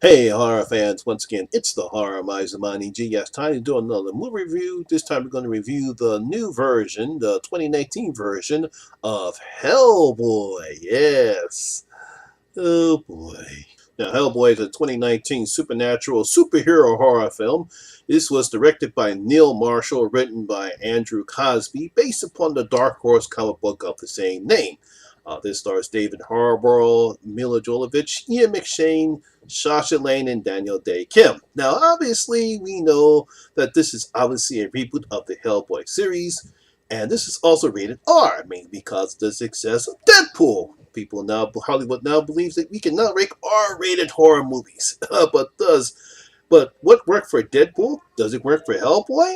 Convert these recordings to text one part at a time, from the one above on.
Hey, horror fans, once again, it's the Horror Miser Monty G. Yes, time to do another movie review. This time we're going to review the new version, the 2019 version of Hellboy. Yes. Oh boy. Now, Hellboy is a 2019 supernatural superhero horror film. This was directed by Neil Marshall, written by Andrew Cosby, based upon the Dark Horse comic book of the same name. This stars David Harbour, Mila Jovovich, Ian McShane, Sasha Lane, and Daniel Day Kim. Now, obviously, we know that this is obviously a reboot of the Hellboy series, and this is also rated R, mainly because of the success of Deadpool. People now, Hollywood now believes that we can now make R-rated horror movies, but what worked for Deadpool? Does it work for Hellboy?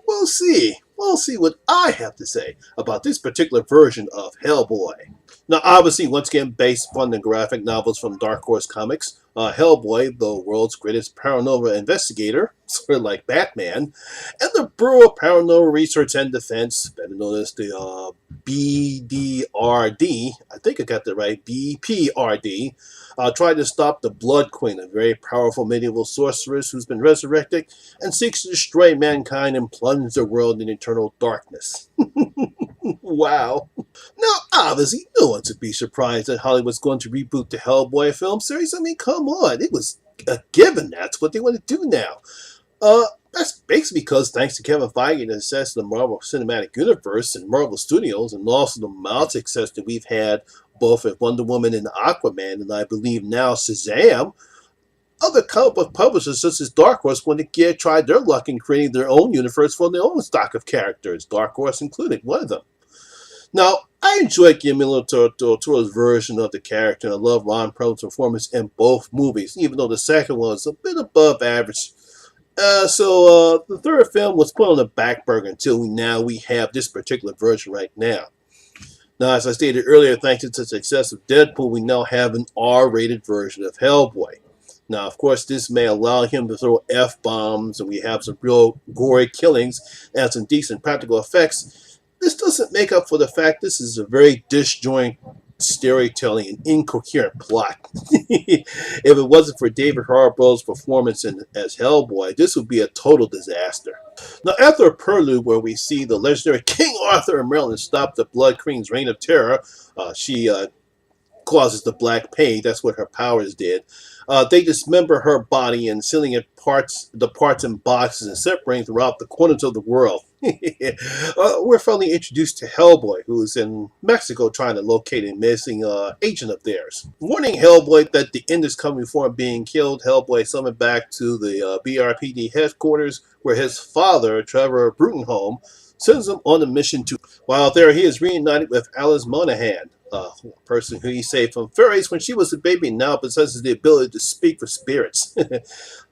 We'll see. We'll see what I have to say about this particular version of Hellboy. Now, obviously, once again, based upon the graphic novels from Dark Horse Comics, Hellboy, the world's greatest paranormal investigator, sort of like Batman, and the Bureau of Paranormal Research and Defense, better known as the BDRD, I think I got that right, BPRD, tried to stop the Blood Queen, a very powerful medieval sorceress who's been resurrected and seeks to destroy mankind and plunge the world in eternal darkness. Wow. Now, obviously, no one should be surprised that Hollywood's going to reboot the Hellboy film series. I mean, come on. It was a given. That's what they want to do now. That's basically because thanks to Kevin Feige and the success of the Marvel Cinematic Universe and Marvel Studios, and also the mild success that we've had both with Wonder Woman and Aquaman, and I believe now Shazam, other comic book publishers such as Dark Horse want to try their luck in creating their own universe for their own stock of characters, Dark Horse included, one of them. Now, I enjoyed Guillermo del Toro's version of the character, and I love Ron Perlman's performance in both movies, even though the second one was a bit above average. So the third film was put on the back burner until we have this particular version right now. Now, as I stated earlier, thanks to the success of Deadpool, we now have an R-rated version of Hellboy. Now, of course, this may allow him to throw F-bombs, and we have some real gory killings and some decent practical effects. This doesn't make up for the fact this is a very disjoint storytelling and incoherent plot. If it wasn't for David Harbour's performance as Hellboy, this would be a total disaster. Now, after a prelude where we see the legendary King Arthur and Merlin stop the Blood Queen's reign of terror, she causes the Black Plague. That's what her powers did. They dismember her body and sealing the parts in boxes and separating throughout the corners of the world. We're finally introduced to Hellboy, who's in Mexico trying to locate a missing agent of theirs. Warning Hellboy that the end is coming before being killed, Hellboy is summoned back to the BRPD headquarters, where his father, Trevor Brutenholm, sends him on a mission to. While there, he is reunited with Alice Monaghan, a person who he saved from fairies when she was a baby and now possesses the ability to speak for spirits.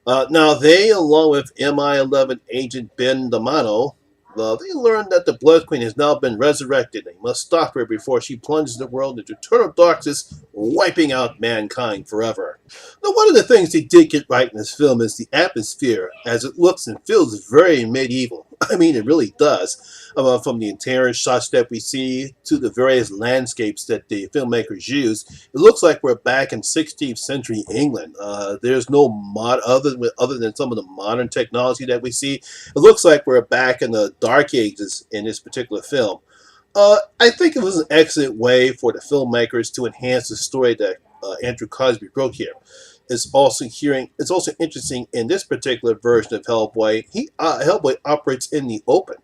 Now they, along with MI11 agent Ben Damano, they learn that the Blood Queen has now been resurrected. They must stop her before she plunges the world into eternal darkness, wiping out mankind forever. Now, one of the things they did get right in this film is the atmosphere, as it looks and feels very medieval. I mean, it really does. From the interior shots that we see to the various landscapes that the filmmakers use, it looks like we're back in 16th century England. There's no mod other than some of the modern technology that we see. It looks like we're back in the Dark Ages in this particular film. I think it was an excellent way for the filmmakers to enhance the story that Andrew Cosby wrote here. It's also interesting in this particular version of Hellboy. Hellboy operates in the open,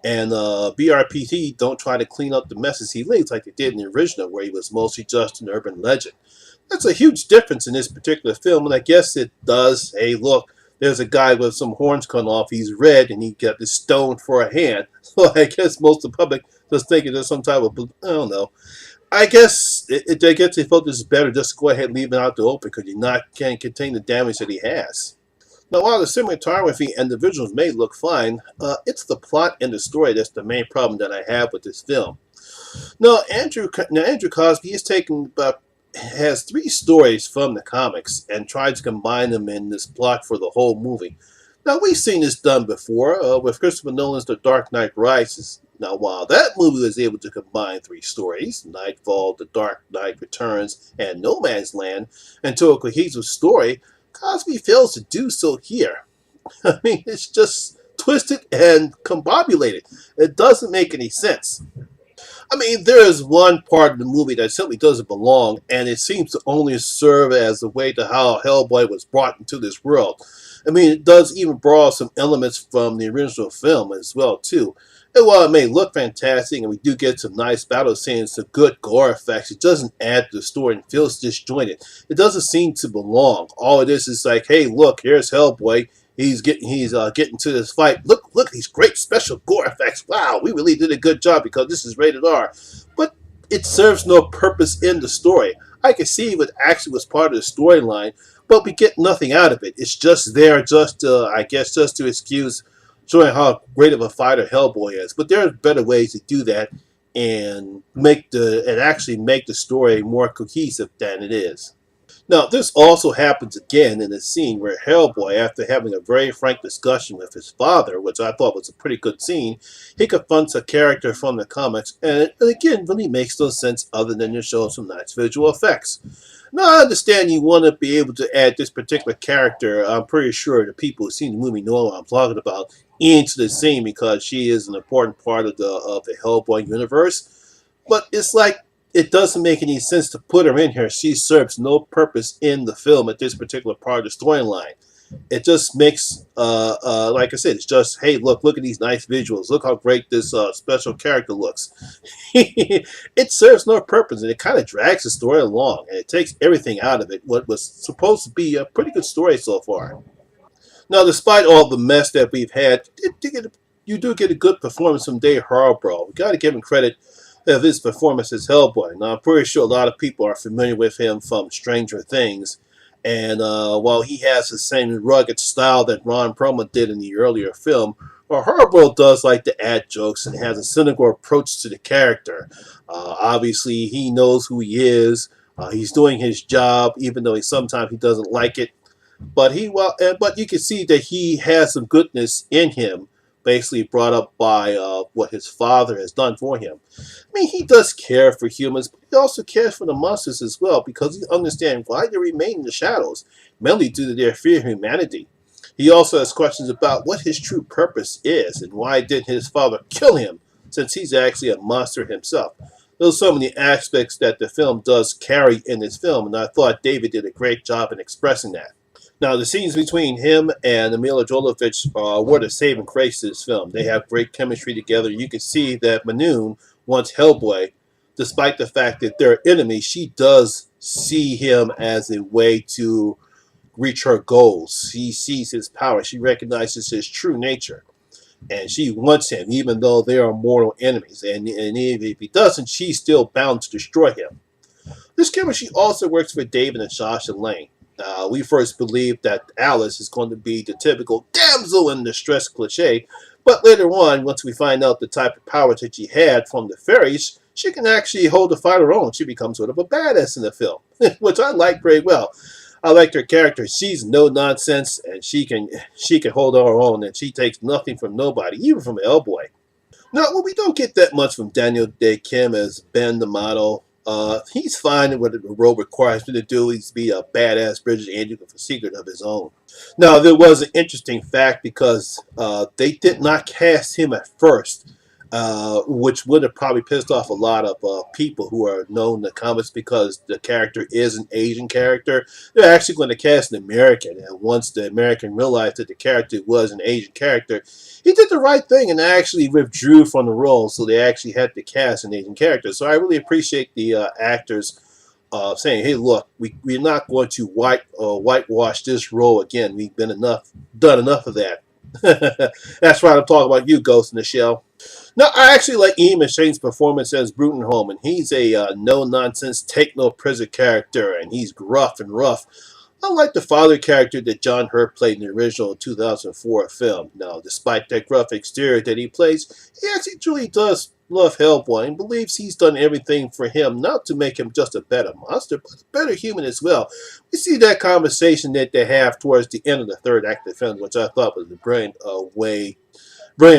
and BRPT don't try to clean up the messes he leaves like they did in the original, where he was mostly just an urban legend. That's a huge difference in this particular film, and I guess it does. Hey, look, there's a guy with some horns cut off. He's red, and he got this stone for a hand. So I guess most of the public just thinking there's some type of, I don't know. I guess they felt this is better just to go ahead and leave it out to open because you can't contain the damage that he has. Now, while the cinematography and the visuals may look fine, it's the plot and the story that's the main problem that I have with this film. Now, Andrew Cosby has three stories from the comics and tried to combine them in this plot for the whole movie. Now, we've seen this done before with Christopher Nolan's The Dark Knight Rises. Now, while that movie was able to combine three stories, Nightfall, The Dark Knight Returns, and No Man's Land, into a cohesive story, Cosby fails to do so here. I mean, it's just twisted and combobulated. It doesn't make any sense. I mean, there is one part of the movie that simply doesn't belong, and it seems to only serve as a way to how Hellboy was brought into this world. I mean, it does even borrow some elements from the original film as well, too. And while it may look fantastic, and we do get some nice battle scenes, some good gore effects, it doesn't add to the story and feels disjointed. It doesn't seem to belong. All it is like, hey, look, here's Hellboy. He's getting to this fight. Look, these great special gore effects. Wow, we really did a good job because this is rated R. But it serves no purpose in the story. I can see what actually was part of the storyline, but we get nothing out of it. It's just there, I guess, just to excuse showing how great of a fighter Hellboy is. But there are better ways to do that and actually make the story more cohesive than it is. Now, this also happens again in a scene where Hellboy, after having a very frank discussion with his father, which I thought was a pretty good scene, he confronts a character from the comics, and it again really makes no sense other than to show some nice visual effects. Now, I understand you want to be able to add this particular character. I'm pretty sure the people who've seen the movie know what I'm talking about into the scene because she is an important part of the Hellboy universe. But it's like, it doesn't make any sense to put her in here. She serves no purpose in the film at this particular part of the storyline. It just makes, like I said, it's just, hey, look at these nice visuals. Look how great this special character looks. It serves no purpose, and it kind of drags the story along, and it takes everything out of it, what was supposed to be a pretty good story so far. Now, despite all the mess that we've had, you do get a good performance from Dave Harborough. We got to give him credit of his performance as Hellboy. Now, I'm pretty sure a lot of people are familiar with him from Stranger Things. And while he has the same rugged style that Ron Perlman did in the earlier film, Harborough does like to add jokes and has a cynical approach to the character. Obviously, he knows who he is. He's doing his job, even though sometimes he doesn't like it. But but you can see that he has some goodness in him, basically brought up by what his father has done for him. I mean, he does care for humans, but he also cares for the monsters as well because he understands why they remain in the shadows, mainly due to their fear of humanity. He also has questions about what his true purpose is and why did his father kill him, since he's actually a monster himself. Those are some of the aspects that the film does carry in this film, and I thought David did a great job in expressing that. Now, the scenes between him and Milla Jovovich were the saving grace of this film. They have great chemistry together. You can see that Manoon wants Hellboy, despite the fact that they're enemies. She does see him as a way to reach her goals. She sees his power. She recognizes his true nature. And she wants him, even though they are mortal enemies. And if he doesn't, she's still bound to destroy him. This chemistry also works for David and Sasha Lane. We first believed that Alice is going to be the typical damsel in distress cliche, but later on, once we find out the type of powers that she had from the fairies, she can actually hold the fight her own. She becomes sort of a badass in the film, which I like very well. I like her character. She's no nonsense, and she can hold her own, and she takes nothing from nobody, even from Hellboy. Now, well, we don't get that much from Daniel Day Kim as Ben the model. He's fine in what the role requires him to do. He's be a badass British Andrew with a secret of his own. Now, there was an interesting fact because they did not cast him at first, which would have probably pissed off a lot of people who are known in the comics because the character is an Asian character. They're actually going to cast an American, and once the American realized that the character was an Asian character, he did the right thing and actually withdrew from the role, so they actually had to cast an Asian character. So I really appreciate the actors saying, "Hey, look, we're not going to whitewash this role again. We've done enough of that." That's right. I'm talking about you, Ghost in the Shell. Now, I actually like Ian McShane's performance as Brutenholm, and he's a no-nonsense, take-no-prisoner character, and he's gruff and rough. Unlike the father character that John Hurt played in the original 2004 film. Now, despite that gruff exterior that he plays, he actually truly does love Hellboy and believes he's done everything for him, not to make him just a better monster, but a better human as well. We see that conversation that they have towards the end of the third act of the film, which I thought was a brilliant way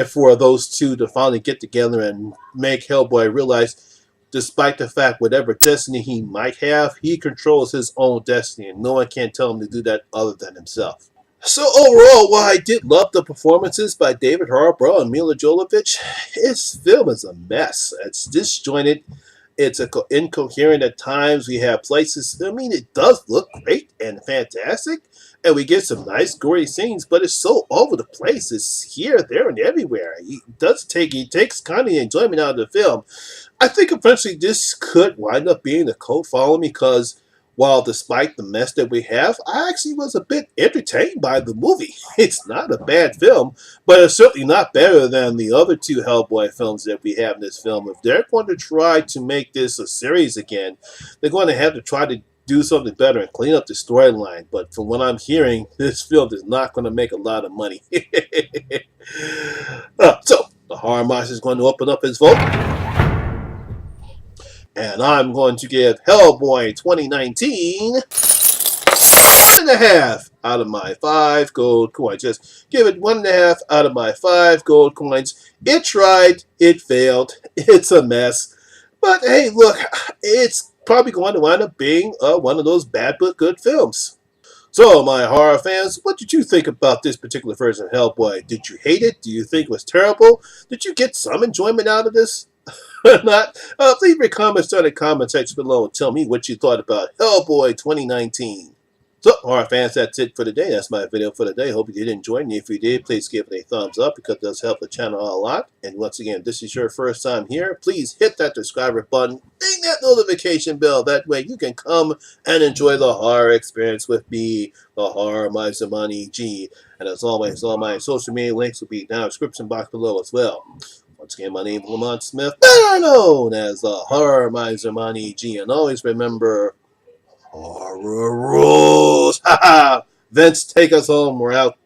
for those two to finally get together and make Hellboy realize Despite the fact whatever destiny he might have, he controls his own destiny, and no one can tell him to do that other than himself. So overall, while I did love the performances by David Harbour and Mila Jovovich, his film is a mess. It's disjointed. It's incoherent at times. We have places. I mean, it does look great and fantastic, and we get some nice gory scenes. But it's so over the place. It's here, there, and everywhere. He takes kind of the enjoyment out of the film. I think eventually this could wind up being a cult following because while despite the mess that we have, I actually was a bit entertained by the movie. It's not a bad film, but it's certainly not better than the other two Hellboy films that we have in this film. If they're going to try to make this a series again, they're going to have to try to do something better and clean up the storyline. But from what I'm hearing, this film is not going to make a lot of money. So, the Horror Miser is going to open up his vote. And I'm going to give Hellboy 2019 1.5 out of my 5 gold coins. Just give it 1.5 out of my 5 gold coins. It tried, it failed, it's a mess. But hey, look, it's probably going to wind up being one of those bad but good films. So, my horror fans, what did you think about this particular version of Hellboy? Did you hate it? Do you think it was terrible? Did you get some enjoyment out of this? Or not? Leave your comments down in the comment section below and tell me what you thought about Hellboy 2019. So, horror fans, that's it for today. That's my video for today. Hope you did enjoy it. And if you did, please give it a thumbs up because it does help the channel a lot. And once again, if this is your first time here, please hit that subscriber button. Ding that notification bell. That way you can come and enjoy the horror experience with me, the Horror Miser Monty G. And as always, all my social media links will be down in the description box below as well. Once again, my name is Lamont Smith, better known as the Horror Miser Monty G. And always remember, horror rules! Ha ha! Vince, take us home. We're out.